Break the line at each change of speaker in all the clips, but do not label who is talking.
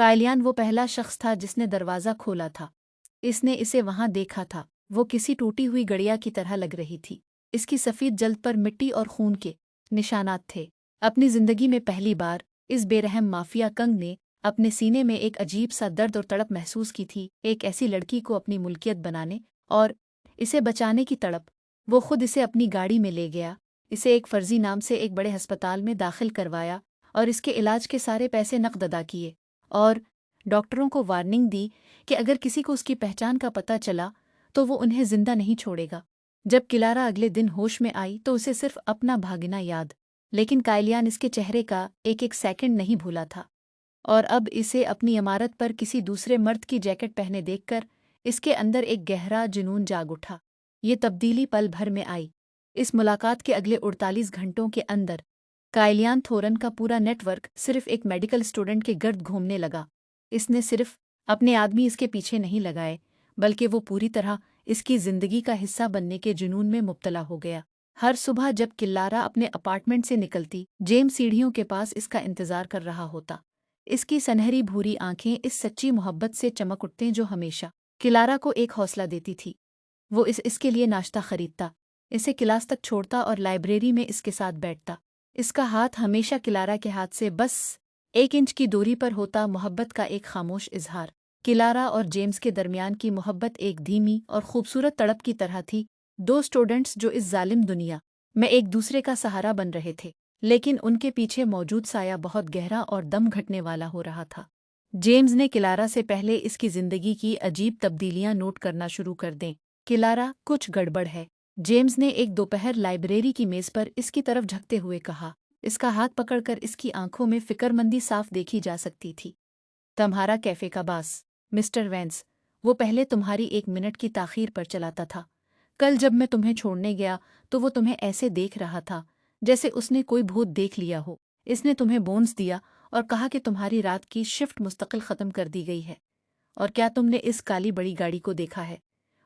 कायलियान वो पहला शख्स था जिसने दरवाज़ा खोला था। इसने इसे वहां देखा था। वो किसी टूटी हुई गड़िया की तरह लग रही थी। इसकी सफ़ेद जल्द पर मिट्टी और खून के निशानात थे। अपनी जिंदगी में पहली बार इस बेरहम माफिया कंग ने अपने सीने में एक अजीब सा दर्द और तड़प महसूस की थी, एक ऐसी लड़की को अपनी मुल्कियत बनाने और इसे बचाने की तड़प। वो खुद इसे अपनी गाड़ी में ले गया, इसे एक फर्जी नाम से एक बड़े अस्पताल में दाखिल करवाया और इसके इलाज के सारे पैसे नकद अदा किए और डॉक्टरों को वार्निंग दी कि अगर किसी को उसकी पहचान का पता चला तो वो उन्हें जिंदा नहीं छोड़ेगा। जब किलारा अगले दिन होश में आई तो उसे सिर्फ अपना भागना याद, लेकिन कायलियान इसके चेहरे का एक एक सेकंड नहीं भूला था। और अब इसे अपनी इमारत पर किसी दूसरे मर्द की जैकेट पहने देखकर इसके अंदर एक गहरा जुनून जाग उठा। ये तब्दीली पल भर में आई। इस मुलाकात के अगले 48 घंटों के अंदर कायलियान थोरन का पूरा नेटवर्क सिर्फ एक मेडिकल स्टूडेंट के गर्द घूमने लगा। इसने सिर्फ अपने आदमी इसके पीछे नहीं लगाए, बल्कि वो पूरी तरह इसकी जिंदगी का हिस्सा बनने के जुनून में मुब्तला हो गया। हर सुबह जब किल्लारा अपने अपार्टमेंट से निकलती, जेम्स सीढ़ियों के पास इसका इंतजार कर रहा होता। इसकी सनहरी भूरी आंखें इस सच्ची मोहब्बत से चमक उठते जो हमेशा किलारा को एक हौसला देती थी। वो इसके लिए नाश्ता खरीदता, इसे क्लास तक छोड़ता और लाइब्रेरी में इसके साथ बैठता। इसका हाथ हमेशा किलारा के हाथ से बस 1 इंच की दूरी पर होता, मोहब्बत का एक खामोश इजहार। किलारा और जेम्स के दरमियान की मोहब्बत एक धीमी और खूबसूरत तड़प की तरह थी, दो स्टूडेंट्स जो इस जालिम दुनिया में एक दूसरे का सहारा बन रहे थे, लेकिन उनके पीछे मौजूद साया बहुत गहरा और दम घटने वाला हो रहा था। जेम्स ने किलारा से पहले इसकी जिंदगी की अजीब तब्दीलियां नोट करना शुरू कर दें। किलारा, कुछ गड़बड़ है, जेम्स ने एक दोपहर लाइब्रेरी की मेज पर इसकी तरफ झकते हुए कहा। इसका हाथ पकड़कर इसकी आंखों में फिक्रमंदी साफ देखी जा सकती थी। तुम्हारा कैफे का बास, मिस्टर वेंस, वो पहले तुम्हारी 1 मिनट की ताखीर पर चलाता था। कल जब मैं तुम्हें छोड़ने गया तो वो तुम्हें ऐसे देख रहा था जैसे उसने कोई भूत देख लिया हो। इसने तुम्हें बोन्स दिया और कहा कि तुम्हारी रात की शिफ्ट मुस्तकिल ख़त्म कर दी गई है। और क्या तुमने इस काली बड़ी गाड़ी को देखा है?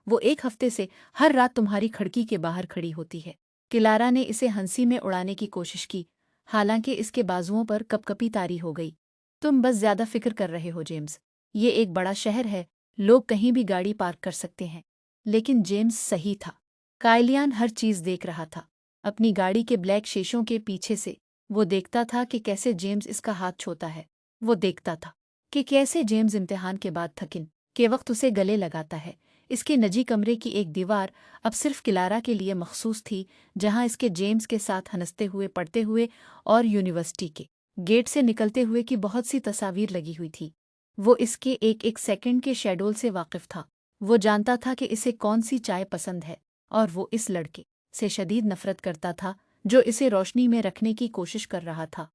वो 1 हफ्ते से हर रात तुम्हारी खिड़की के बाहर खड़ी होती है। किलारा ने इसे हंसी में उड़ाने की कोशिश की, हालांकि इसके बाजुओं पर कपकपी तारी हो गई। तुम बस ज्यादा फिक्र कर रहे हो जेम्स। ये एक बड़ा शहर है, लोग कहीं भी गाड़ी पार्क कर सकते हैं। लेकिन जेम्स सही था। कायलियान हर चीज देख रहा था। अपनी गाड़ी के ब्लैक शीशों के पीछे से वो देखता था कि कैसे जेम्स इसका हाथ छूता है। वो देखता था कि कैसे जेम्स इम्तिहान के बाद थकिन के वक्त उसे गले लगाता है। इसके निजी कमरे की एक दीवार अब सिर्फ किलारा के लिए मखसूस थी, जहां इसके जेम्स के साथ हंसते हुए, पढ़ते हुए और यूनिवर्सिटी के गेट से निकलते हुए की बहुत सी तस्वीर लगी हुई थी। वो इसके एक एक सेकंड के शेड्यूल से वाकिफ था। वो जानता था कि इसे कौन सी चाय पसंद है और वो इस लड़के से शदीद नफरत करता था जो इसे रोशनी में रखने की कोशिश कर रहा था।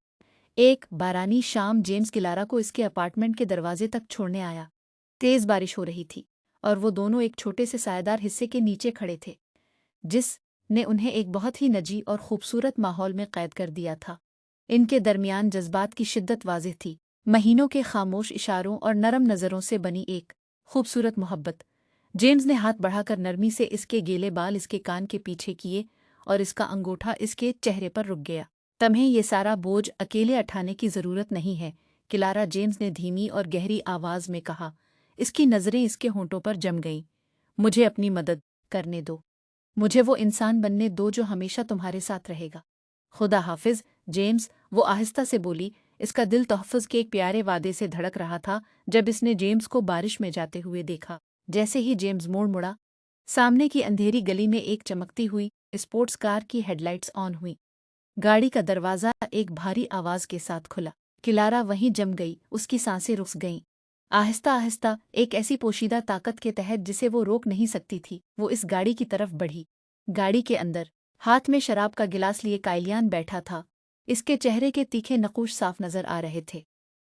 एक बारानी शाम जेम्स किलारा को इसके अपार्टमेंट के दरवाजे तक छोड़ने आया। तेज बारिश हो रही थी और वो दोनों एक छोटे से सायेदार हिस्से के नीचे खड़े थे, जिसने उन्हें एक बहुत ही नजी और खूबसूरत माहौल में कैद कर दिया था। इनके दरमियान जज्बात की शिद्दत वाज़िह थी, महीनों के खामोश इशारों और नरम नज़रों से बनी एक खूबसूरत मोहब्बत। जेम्स ने हाथ बढ़ाकर नरमी से इसके गीले बाल इसके कान के पीछे किए और इसका अंगूठा इसके चेहरे पर रुक गया। तुम्हें ये सारा बोझ अकेले उठाने की ज़रूरत नहीं है, किलारा, जेम्स ने धीमी और गहरी आवाज़ में कहा। इसकी नज़रें इसके होंठों पर जम गईं। मुझे अपनी मदद करने दो। मुझे वो इंसान बनने दो जो हमेशा तुम्हारे साथ रहेगा। खुदा हाफिज, जेम्स, वो आहिस्ता से बोली। इसका दिल तहफ़्फ़ुज़ के एक प्यारे वादे से धड़क रहा था जब इसने जेम्स को बारिश में जाते हुए देखा। जैसे ही जेम्स मोड़ मुड़ा, सामने की अंधेरी गली में एक चमकती हुई स्पोर्ट्स कार की हेडलाइट्स ऑन हुई। गाड़ी का दरवाज़ा एक भारी आवाज़ के साथ खुला। किलारा वहीं जम गई, उसकी सांसें रुक गईं। आहिस्ता आहिस्ता, एक ऐसी पोशीदा ताकत के तहत जिसे वो रोक नहीं सकती थी, वो इस गाड़ी की तरफ बढ़ी। गाड़ी के अंदर हाथ में शराब का गिलास लिए कायलियान बैठा था। इसके चेहरे के तीखे नकूश साफ नजर आ रहे थे।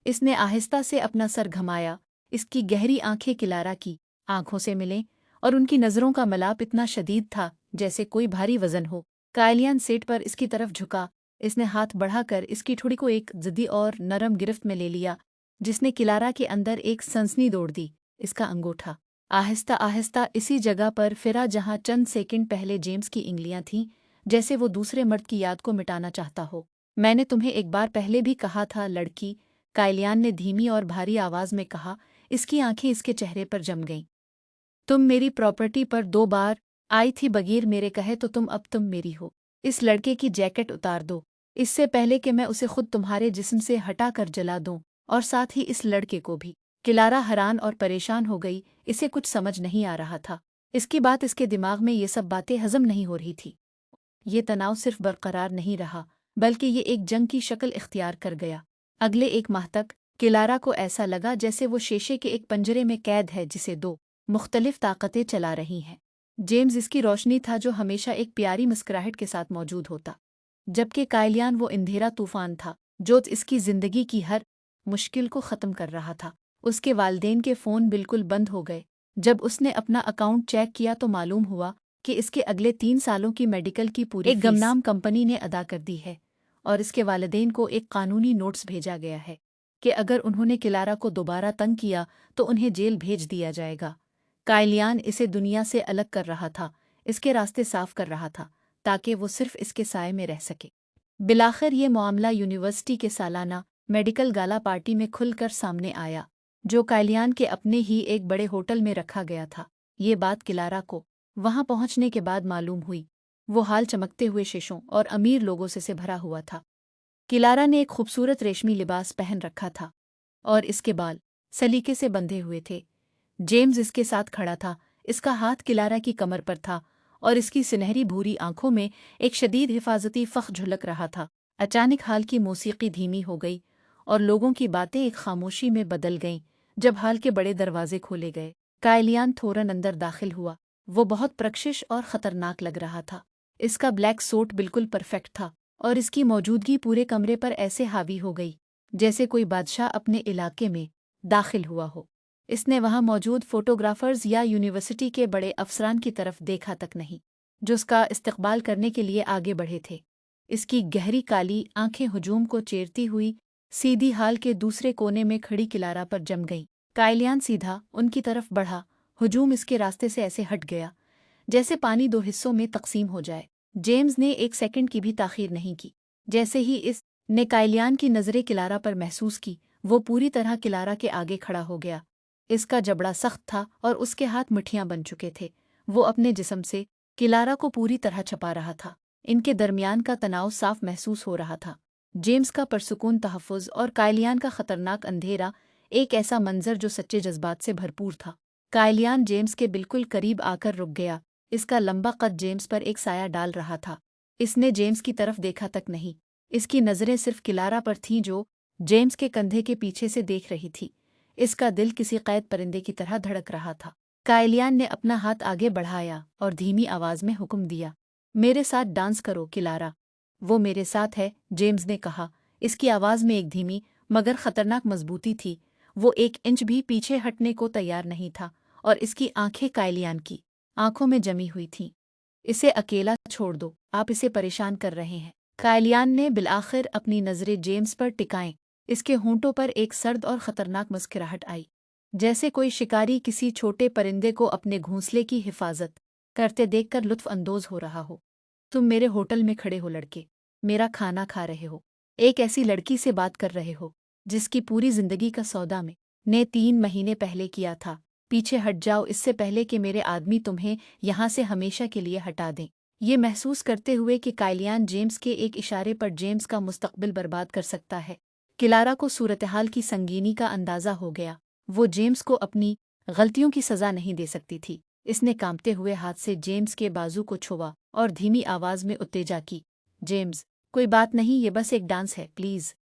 इसने आहिस्ता से अपना सर घुमाया। इसकी गहरी आंखें किलारा की आंखों से मिलें और उनकी नज़रों का मिलाप इतना शदीद था जैसे कोई भारी वजन हो। कायलियान सेट पर इसकी तरफ झुका। इसने हाथ बढ़ाकर इसकी ठुड़ी को एक ज़िद्दी और नरम गिरफ्त में ले लिया, जिसने किलारा के अंदर एक सनसनी दौड़ दी। इसका अंगूठा आहिस्ता आहिस्ता इसी जगह पर फिरा जहां चंद सेकंड पहले जेम्स की इंगलियां थीं, जैसे वो दूसरे मर्द की याद को मिटाना चाहता हो। मैंने तुम्हें एक बार पहले भी कहा था, लड़की, कायलियान ने धीमी और भारी आवाज में कहा। इसकी आंखें इसके चेहरे पर जम गईं। तुम मेरी प्रॉपर्टी पर 2 बार आई थी बगैर मेरे कहे, तो तुम मेरी हो। इस लड़के की जैकेट उतार दो, इससे पहले कि मैं उसे खुद तुम्हारे जिस्म से हटा कर जला दूं, और साथ ही इस लड़के को भी। किलारा हैरान और परेशान हो गई, इसे कुछ समझ नहीं आ रहा था। इसकी बात इसके दिमाग में ये सब बातें हजम नहीं हो रही थी। ये तनाव सिर्फ बरकरार नहीं रहा, बल्कि ये एक जंग की शक्ल इख्तियार कर गया। अगले 1 माह तक किलारा को ऐसा लगा जैसे वो शीशे के एक पंजरे में कैद है जिसे 2 मुख्तलिफ ताकतें चला रही हैं। जेम्स इसकी रोशनी था जो हमेशा एक प्यारी मुस्कुराहट के साथ मौजूद होता, जबकि कायलियान वो अंधेरा तूफान था जो इसकी जिंदगी की हर मुश्किल को ख़त्म कर रहा था। उसके वालिदैन के फ़ोन बिल्कुल बंद हो गए। जब उसने अपना अकाउंट चेक किया तो मालूम हुआ कि इसके अगले 3 सालों की मेडिकल की पूरी एक गमनाम कंपनी ने अदा कर दी है, और इसके वालिदैन को एक कानूनी नोटिस भेजा गया है कि अगर उन्होंने किलारा को दोबारा तंग किया तो उन्हें जेल भेज दिया जाएगा। कायलियान इसे दुनिया से अलग कर रहा था, इसके रास्ते साफ कर रहा था, ताकि वो सिर्फ इसके साए में रह सके। बिलाखिर ये मामला यूनिवर्सिटी के सालाना मेडिकल गाला पार्टी में खुलकर सामने आया, जो कायलियान के अपने ही एक बड़े होटल में रखा गया था। ये बात किलारा को वहां पहुंचने के बाद मालूम हुई। वो हाल चमकते हुए शीशों और अमीर लोगों से भरा हुआ था। किलारा ने एक खूबसूरत रेशमी लिबास पहन रखा था और इसके बाल सलीके से बंधे हुए थे। जेम्स इसके साथ खड़ा था, इसका हाथ किलारा की कमर पर था और इसकी सुनहरी भूरी आंखों में एक शदीद हिफाजती फ़ख्र झलक रहा था। अचानक हाल की मौसीकी धीमी हो गई और लोगों की बातें एक खामोशी में बदल गईं जब हाल के बड़े दरवाजे खोले गए। कायलियान थोरन अंदर दाखिल हुआ। वो बहुत प्रकशिश और ख़तरनाक लग रहा था। इसका ब्लैक सूट बिल्कुल परफेक्ट था और इसकी मौजूदगी पूरे कमरे पर ऐसे हावी हो गई जैसे कोई बादशाह अपने इलाके में दाखिल हुआ हो। इसने वहां मौजूद फोटोग्राफर्स या यूनिवर्सिटी के बड़े अफसरान की तरफ देखा तक नहीं, जो उसका इस्तकबाल करने के लिए आगे बढ़े थे। इसकी गहरी काली आंखें हुजूम को चीरती हुई सीधी हाल के दूसरे कोने में खड़ी किलारा पर जम गईं। कायलियान सीधा उनकी तरफ बढ़ा। हुजूम इसके रास्ते से ऐसे हट गया जैसे पानी 2 हिस्सों में तकसीम हो जाए। जेम्स ने 1 सेकंड की भी ताखीर नहीं की। जैसे ही इस ने कायलियान की नज़रें किलारा पर महसूस की, वो पूरी तरह किलारा के आगे खड़ा हो गया। इसका जबड़ा सख्त था और उसके हाथ मुट्ठियां बन चुके थे। वो अपने जिस्म से किलारा को पूरी तरह छपा रहा था। इनके दरमियान का तनाव साफ महसूस हो रहा था। जेम्स का परसुकून तहफ़्फ़ुज़ और कायलियान का खतरनाक अंधेरा, एक ऐसा मंजर जो सच्चे जज्बात से भरपूर था। कायलियान जेम्स के बिल्कुल करीब आकर रुक गया। इसका लंबा कद जेम्स पर एक साया डाल रहा था। इसने जेम्स की तरफ देखा तक नहीं। इसकी नज़रें सिर्फ किलारा पर थीं जो जेम्स के कंधे के पीछे से देख रही थी। इसका दिल किसी कैद परिंदे की तरह धड़क रहा था। कायलियान ने अपना हाथ आगे बढ़ाया और धीमी आवाज में हुक्म दिया, मेरे साथ डांस करो किलारा। वो मेरे साथ है, जेम्स ने कहा। इसकी आवाज में एक धीमी मगर खतरनाक मजबूती थी। वो 1 इंच भी पीछे हटने को तैयार नहीं था और इसकी आंखें कायलियान की आंखों में जमी हुई थीं। इसे अकेला छोड़ दो, आप इसे परेशान कर रहे हैं। कायलियान ने बिलाखिर अपनी नजरें जेम्स पर टिकाईं। इसके होंठों पर एक सर्द और खतरनाक मुस्कुराहट आई, जैसे कोई शिकारी किसी छोटे परिंदे को अपने घोंसले की हिफाजत करते देखकर लुत्फ अंदोज हो रहा हो। तुम मेरे होटल में खड़े हो लड़के, मेरा खाना खा रहे हो, एक ऐसी लड़की से बात कर रहे हो जिसकी पूरी जिंदगी का सौदा में ने 3 महीने पहले किया था। पीछे हट जाओ इससे पहले कि मेरे आदमी तुम्हें यहाँ से हमेशा के लिए हटा दें। ये महसूस करते हुए कि कायलियान जेम्स के एक इशारे पर जेम्स का मुस्तकबिल बर्बाद कर सकता है, किलारा को सूरत-हाल की संगीनी का अंदाज़ा हो गया। वो जेम्स को अपनी गलतियों की सज़ा नहीं दे सकती थी। इसने कांपते हुए हाथ से जेम्स के बाजू को छुआ और धीमी आवाज़ में उत्तेजा की, जेम्स, कोई बात नहीं, ये बस एक डांस है, प्लीज़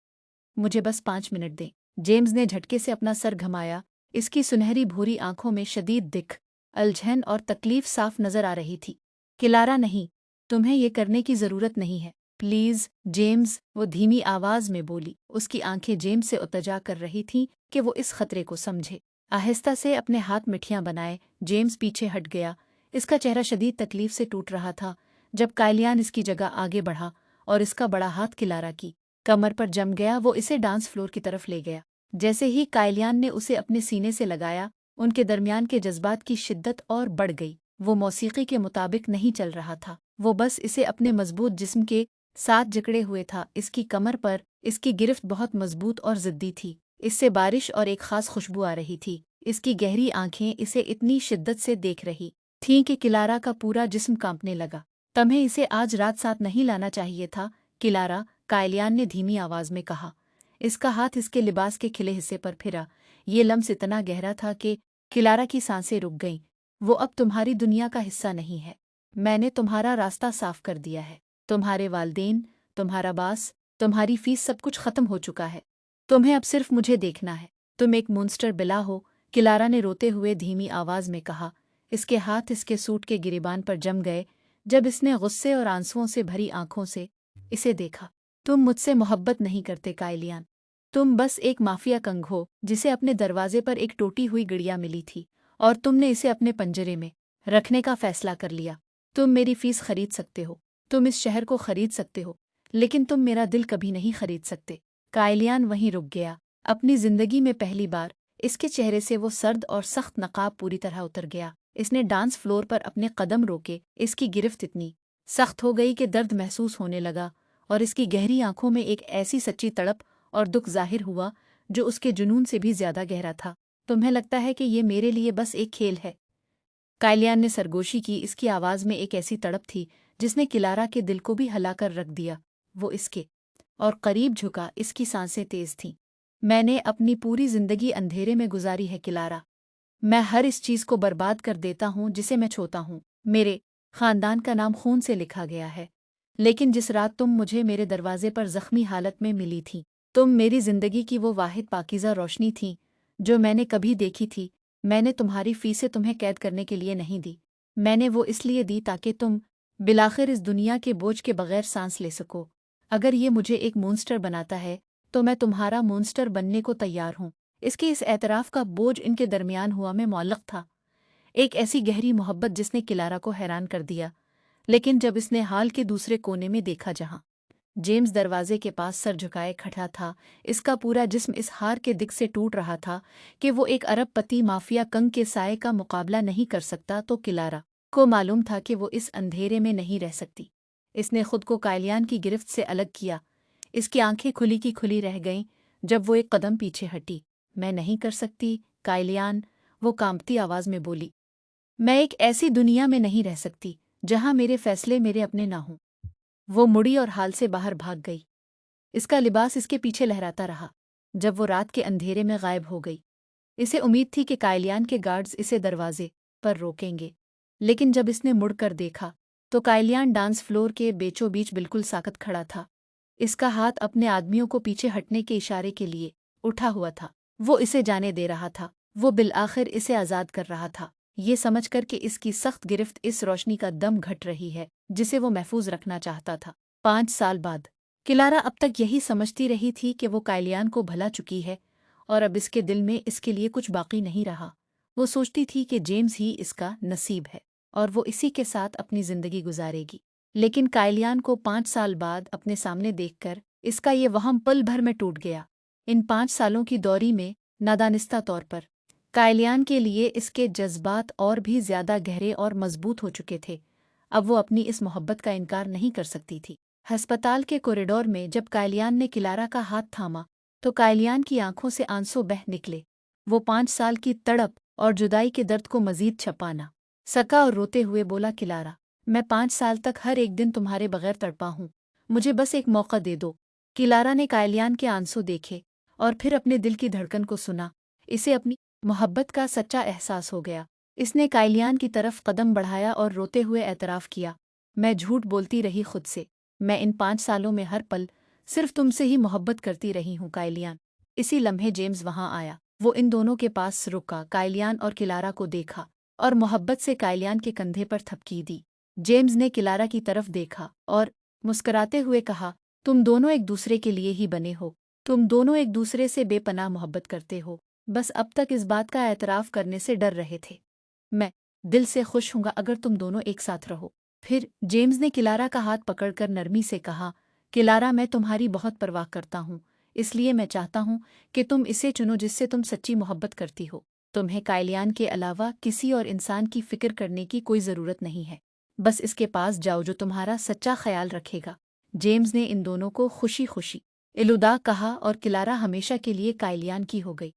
मुझे बस 5 मिनट दें। जेम्स ने झटके से अपना सर घुमाया। इसकी सुनहरी भूरी आंखों में शदीद दिख, अलझन और तकलीफ साफ नजर आ रही थी। किलारा, नहीं, तुम्हें ये करने की जरूरत नहीं है, प्लीज जेम्स, वो धीमी आवाज में बोली। उसकी आंखें जेम्स से उत्तेजा कर रही थीं कि वो इस खतरे को समझे। आहिस्ता से अपने हाथ मिठियां बनाए जेम्स पीछे हट गया। इसका चेहरा शदीद तकलीफ से टूट रहा था जब कायलियान इसकी जगह आगे बढ़ा और इसका बड़ा हाथ किलारा की कमर पर जम गया। वो इसे डांस फ्लोर की तरफ ले गया। जैसे ही कायलियान ने उसे अपने सीने से लगाया, उनके दरमियान के जज्बात की शिद्दत और बढ़ गई। वो मौसीकी के मुताबिक नहीं चल रहा था, वो बस इसे अपने मजबूत जिस्म के साथ जकड़े हुए था। इसकी कमर पर इसकी गिरफ्त बहुत मजबूत और ज़िद्दी थी। इससे बारिश और एक खास खुशबू आ रही थी। इसकी गहरी आंखें इसे इतनी शिद्दत से देख रही थीं कि किलारा का पूरा जिस्म कांपने लगा। तुम्हें इसे आज रात साथ नहीं लाना चाहिए था, किलारा, कायलियान ने धीमी आवाज में कहा। इसका हाथ इसके लिबास के खिले हिस्से पर फिरा। ये लम्स इतना गहरा था कि किलारा की सांसें रुक गईं। वो अब तुम्हारी दुनिया का हिस्सा नहीं है। मैंने तुम्हारा रास्ता साफ कर दिया है। तुम्हारे वालदेन, तुम्हारा बास, तुम्हारी फीस, सब कुछ खत्म हो चुका है। तुम्हें अब सिर्फ मुझे देखना है। तुम एक मॉन्स्टर बिला हो, किलारा ने रोते हुए धीमी आवाज में कहा। इसके हाथ इसके सूट के गिरेबान पर जम गए जब इसने गुस्से और आंसुओं से भरी आंखों से इसे देखा। तुम मुझसे मोहब्बत नहीं करते कायलियान। तुम बस एक माफिया कंग हो जिसे अपने दरवाजे पर एक टूटी हुई गुड़िया मिली थी और तुमने इसे अपने पंजरे में रखने का फैसला कर लिया। तुम मेरी फीस खरीद सकते हो, तुम इस शहर को खरीद सकते हो, लेकिन तुम मेरा दिल कभी नहीं खरीद सकते। कायलियान वहीं रुक गया। अपनी जिंदगी में पहली बार इसके चेहरे से वो सर्द और सख्त नकाब पूरी तरह उतर गया। इसने डांस फ्लोर पर अपने कदम रोके। इसकी गिरफ्त इतनी सख्त हो गई कि दर्द महसूस होने लगा और इसकी गहरी आंखों में एक ऐसी सच्ची तड़प और दुख जाहिर हुआ जो उसके जुनून से भी ज्यादा गहरा था। तुम्हें लगता है कि ये मेरे लिए बस एक खेल है? कायलियान ने सरगोशी की। इसकी आवाज में एक ऐसी तड़प थी जिसने किलारा के दिल को भी हिलाकर रख दिया। वो इसके और करीब झुका। इसकी सांसें तेज थीं। मैंने अपनी पूरी जिंदगी अंधेरे में गुजारी है किलारा। मैं हर इस चीज को बर्बाद कर देता हूँ जिसे मैं छूता हूँ। मेरे खानदान का नाम खून से लिखा गया है। लेकिन जिस रात तुम मुझे मेरे दरवाजे पर जख्मी हालत में मिली थी, तुम मेरी जिंदगी की वो वाहिद पाकीज़ा रोशनी थी जो मैंने कभी देखी थी। मैंने तुम्हारी फीसें तुम्हें कैद करने के लिए नहीं दी। मैंने वो इसलिए दी ताकि तुम बिलाखिर इस दुनिया के बोझ के बगैर सांस ले सको। अगर ये मुझे एक मॉन्स्टर बनाता है तो मैं तुम्हारा मॉन्स्टर बनने को तैयार हूँ। इसके इस एतराफ़ का बोझ इनके दरमियान हुआ में मुअल्लक़ था। एक ऐसी गहरी मोहब्बत जिसने किलारा को हैरान कर दिया। लेकिन जब इसने हाल के दूसरे कोने में देखा जहाँ जेम्स दरवाजे के पास सर झुकाए खड़ा था, इसका पूरा जिस्म इस हार के दिख से टूट रहा था कि वो एक अरबपति माफिया कंग के साये का मुकाबला नहीं कर सकता, तो किलारा को मालूम था कि वो इस अंधेरे में नहीं रह सकती। इसने खुद को कायलियान की गिरफ्त से अलग किया। इसकी आंखें खुली की खुली रह गईं जब वो एक कदम पीछे हटी। मैं नहीं कर सकती कायलियान, वो कांपती आवाज में बोली। मैं एक ऐसी दुनिया में नहीं रह सकती जहां मेरे फैसले मेरे अपने ना हों। वो मुड़ी और हाल से बाहर भाग गई। इसका लिबास इसके पीछे लहराता रहा जब वो रात के अंधेरे में गायब हो गई। इसे उम्मीद थी कि कायलियान के गार्ड्स इसे दरवाजे पर रोकेंगे, लेकिन जब इसने मुड़कर देखा तो कायलियान डांस फ्लोर के बीचों बीच बिल्कुल साकत खड़ा था। इसका हाथ अपने आदमियों को पीछे हटने के इशारे के लिए उठा हुआ था। वो इसे जाने दे रहा था। वो बिलआखिर इसे आज़ाद कर रहा था, ये समझकर कि इसकी सख्त गिरफ्त इस रोशनी का दम घट रही है जिसे वो महफूज रखना चाहता था। 5 साल बाद किलारा अब तक यही समझती रही थी कि वो कायलियान को भला चुकी है और अब इसके दिल में इसके लिए कुछ बाकी नहीं रहा। वो सोचती थी कि जेम्स ही इसका नसीब है और वो इसी के साथ अपनी जिंदगी गुजारेगी। लेकिन कायलियान को 5 साल बाद अपने सामने देखकर इसका ये वहम पल भर में टूट गया। इन 5 सालों की दौरी में नादानिस्ता तौर पर कायलियान के लिए इसके जज्बात और भी ज्यादा गहरे और मजबूत हो चुके थे। अब वो अपनी इस मोहब्बत का इनकार नहीं कर सकती थी। अस्पताल के कॉरिडोर में जब कायलियान ने किलारा का हाथ थामा तो कायलियान की आंखों से आंसू बह निकले। वो 5 साल की तड़प और जुदाई के दर्द को मजीद छपाना सका और रोते हुए बोला, किलारा, मैं 5 साल तक हर एक दिन तुम्हारे बगैर तड़पा हूँ। मुझे बस एक मौका दे दो। किलारा ने कायलियान के आंसू देखे और फिर अपने दिल की धड़कन को सुना। इसे अपनी मोहब्बत का सच्चा एहसास हो गया। इसने कायलियान की तरफ कदम बढ़ाया और रोते हुए एतराफ़ किया, मैं झूठ बोलती रही खुद से। मैं इन 5 सालों में हर पल सिर्फ तुमसे ही मोहब्बत करती रही हूँ कायलियान। इसी लम्हे जेम्स वहाँ आया। वो इन दोनों के पास रुका, कायलियान और किलारा को देखा और मोहब्बत से कायलियान के कंधे पर थपकी दी। जेम्स ने किलारा की तरफ देखा और मुस्कुराते हुए कहा, तुम दोनों एक दूसरे के लिए ही बने हो। तुम दोनों एक दूसरे से बेपनाह मोहब्बत करते हो। बस अब तक इस बात का एतराफ़ करने से डर रहे थे। मैं दिल से खुश हूँगा अगर तुम दोनों एक साथ रहो। फिर जेम्स ने किलारा का हाथ पकड़कर नरमी से कहा, किलारा, मैं तुम्हारी बहुत परवाह करता हूँ, इसलिए मैं चाहता हूँ कि तुम इसे चुनो जिससे तुम सच्ची मोहब्बत करती हो। तुम्हें कायलियान के अलावा किसी और इंसान की फिक्र करने की कोई ज़रूरत नहीं है। बस इसके पास जाओ जो तुम्हारा सच्चा ख्याल रखेगा। जेम्स ने इन दोनों को खुशी खुशी अलविदा कहा और क्लारा हमेशा के लिए कायलियान की हो गई।